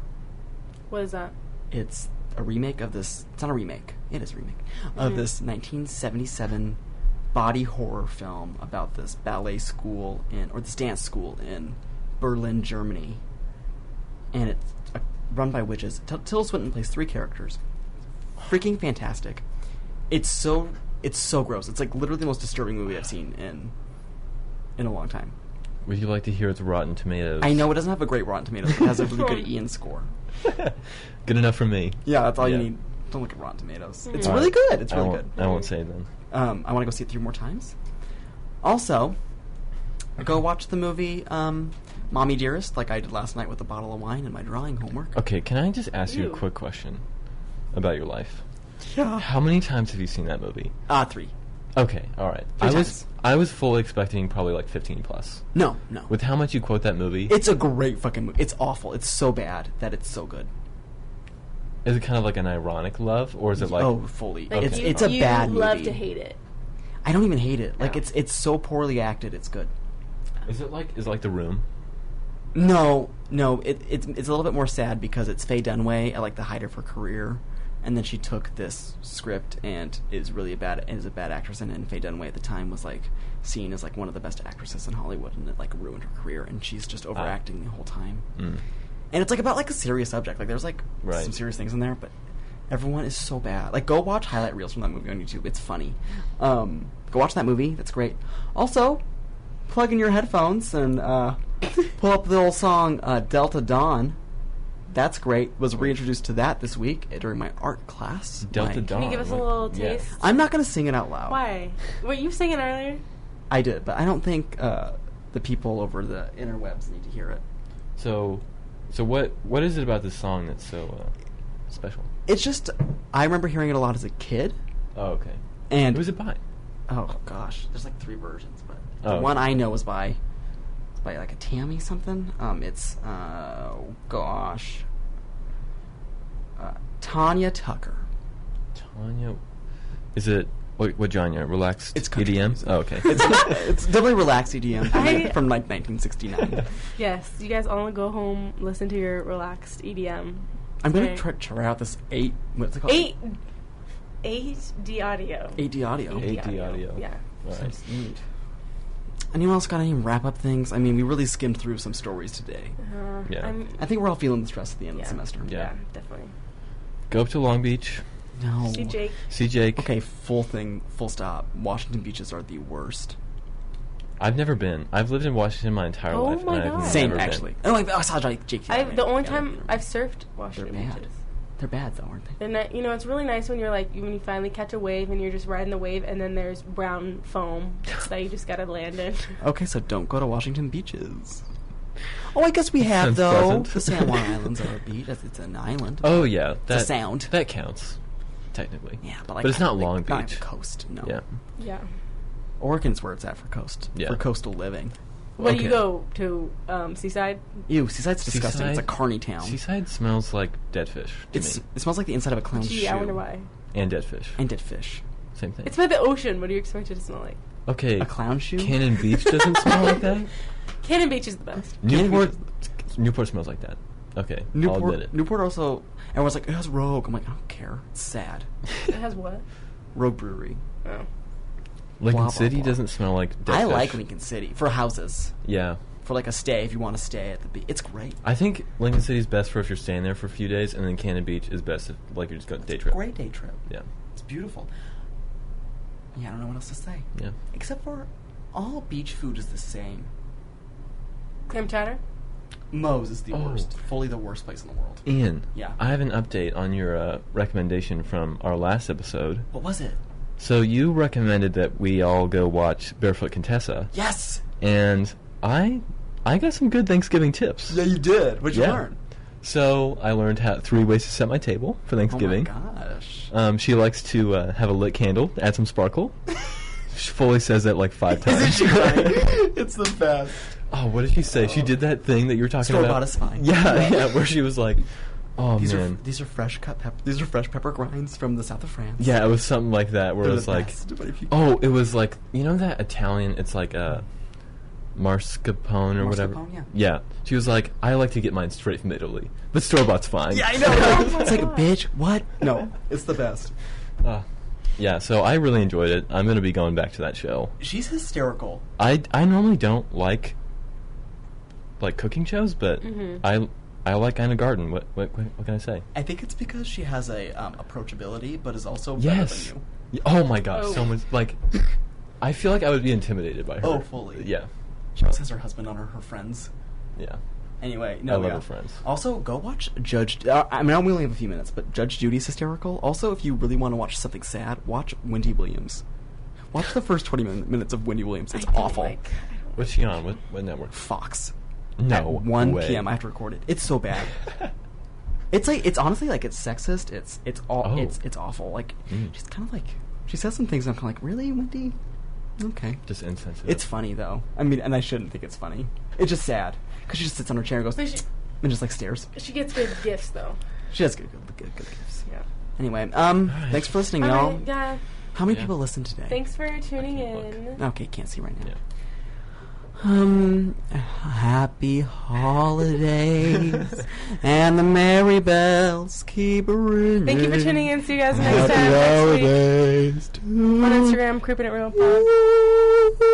What is that? It's a remake of this. It's not a remake. It is a remake of this 1977 body horror film about this ballet school this dance school in Berlin, Germany, and it's run by witches. Tilda Swinton plays 3 characters. Freaking fantastic! It's so gross. It's like literally the most disturbing movie I've seen in a long time. Would you like to hear its Rotten Tomatoes? I know it doesn't have a great Rotten Tomatoes, but it has a really good Ian score. Good enough for me. Yeah, that's all you Yeah. need. Don't look at Rotten Tomatoes. It's All really right. good. It's really good. I won't say then. I want to go see it 3 more times. Also, go watch the movie Mommy Dearest, like I did last night with a bottle of wine and my drawing homework. Okay, can I just ask you Ew. a quick question about your life? Yeah. How many times have you seen that movie? 3. Okay, all right. 3 times. I was fully expecting probably like 15 plus. No. With how much you quote that movie, It's a great fucking movie. It's awful. It's so bad that it's so good. is it kind of like an ironic love, or is it like? fully. Like Okay. It's a bad movie. You love to hate it. I don't even hate it. Like No. it's so poorly acted. It's good. Is it like The Room? No. It's a little bit more sad because it's Faye Dunaway at like the height of her career, and then she took this script and is a bad actress in it. And Faye Dunaway at the time was like seen as like one of the best actresses in Hollywood, and it like ruined her career. And she's just overacting the whole time. Mm. And it's like about like a serious subject. Like there's like Right. some serious things in there, but everyone is so bad. Like go watch highlight reels from that movie on YouTube. It's funny. Go watch that movie. That's great. Also, plug in your headphones and pull up the old song Delta Dawn. That's great. Was reintroduced to that this week during my art class. Delta Dawn. Can you give us a what- little yeah. taste? I'm not going to sing it out loud. Why? Were you singing earlier? I did, but I don't think the people over the interwebs need to hear it. So what is it about this song that's so special? It's just I remember hearing it a lot as a kid, Oh, okay. and Who is it by? oh gosh, there's like 3 versions, but the Oh, one okay. I know is by like a Tammy something. It's Tanya Tucker. Tanya. Is it what genre? Relaxed It's country EDM? music. Oh, okay. It's definitely relaxed EDM I- from like 1969. Yes. You guys all go home, listen to your relaxed EDM. I'm gonna Right. try out this what's it called? 8D audio. 8D audio. 8D audio. Yeah. All right. Sounds neat. Anyone else got any wrap up things? I mean, we really skimmed through some stories today. Yeah. I think we're all feeling the stress at the end of Yeah. the semester. Yeah. Yeah, definitely. Go up to Long Beach. No. See Jake. See Jake. Okay, full stop. Washington beaches are the worst. I've never been. I've lived in Washington my entire Oh life. my and I've God. never Same, been. actually. Oh, I saw Jake. The only Yeah, time they're- I've surfed they're Washington bad. beaches. They're bad though, aren't they? And it's really nice when you're like when you finally catch a wave and you're just riding the wave and then there's brown foam that you just gotta land in. Okay, so don't go to Washington beaches. Oh, I guess we have Sounds though. pleasant. The San Juan Islands are a beach. It's an island. Oh yeah, It's that a sound. That counts, technically. Yeah, but it's not like, Long not Beach. like the coast. No. Yeah. Yeah. Oregon's where it's at for Yeah. coastal living. When do you Okay. go to Seaside? Ew, Seaside's disgusting. It's a Seaside? carny town. Seaside smells like dead fish to me. It smells like the inside of a clown's Gee, shoe. I wonder why. And dead fish. And dead fish. Same thing. It's by the ocean. What do you expect it to smell like? Okay. A clown shoe? Cannon Beach doesn't smell like that? Cannon Beach is the best. Newport smells like that. Okay, I'll admit it. Newport also, everyone's like, it has Rogue. I'm like, I don't care. It's sad. It has what? Rogue Brewery. Oh. Lincoln blah, blah, City blah. doesn't smell like dead I fish. like Lincoln City for houses. Yeah. For like a stay, if you want to stay at the beach. It's great. I think Lincoln City's best for if you're staying there for a few days, and then Cannon Beach is best if like you're just going day trip. Great day trip. Yeah. It's beautiful. Yeah, I don't know what else to say. Yeah. Except for all beach food is the same. Clam chowder? Moe's is the Oh. worst. Fully the worst place in the world. Ian. Yeah. I have an update on your recommendation from our last episode. What was it? So you recommended that we all go watch Barefoot Contessa, Yes! and I got some good Thanksgiving tips. Yeah, you did. What'd you Yeah. learn? So I learned 3 ways to set my table for Thanksgiving. Oh my gosh. She likes to have a lit candle, add some sparkle. She fully says that like 5 times. Isn't she right? It's the best. Oh, what did she say? She did that thing that you were talking Store about. bought is fine. Yeah, where she was like, "Oh These man." are fresh cut these are fresh pepper grinds from the south of France. Yeah, it was something like that where They're it was the like, best, but if you- oh, it was like, you know that Italian? It's like a mascarpone or whatever. Mascarpone, yeah. Yeah. She was like, I like to get mine straight from Italy, but store bought's fine. Yeah, I know. Oh my It's like, God. bitch, what? No, it's the best. Yeah, so I really enjoyed it. I'm gonna be going back to that show. She's hysterical. I normally don't like cooking shows, but I like Anna Garden. What can I say? I think it's because she has a approachability, but is also Yes. better than Y- Oh my gosh, Oh. so much like. I feel like I would be intimidated by her. Oh, fully. Yeah, you. She also has her husband on her friends. yeah. Anyway, I no, love yeah. her friends. Also, go watch Judge. I mean, we only have a few minutes, but Judge Judy's hysterical. Also, if you really want to watch something sad, watch Wendy Williams. Watch the first 20 minutes of Wendy Williams. It's I don't awful. like- What's she on? What network? Fox. No At 1 way. p.m. I have to record it. It's so bad. It's like, it's honestly like, it's sexist. It's awful. Like, she's kind of like, she says some things and I'm kind of like, really, Wendy? Okay. Just insensitive. It's funny though. I mean, and I shouldn't think it's funny. It's just sad because she just sits on her chair and goes But and just like stares. she gets good gifts, though. She has good gifts. Yeah. Anyway, thanks for listening, All y'all. right, yeah. How many Yeah. people listen today? Thanks for tuning in. Okay, can't see right now. Yeah. Happy holidays and the merry bells keep ringing. Thank you for tuning in. See you guys next Happy time next week holidays on Instagram, Creepin' at Real Pod.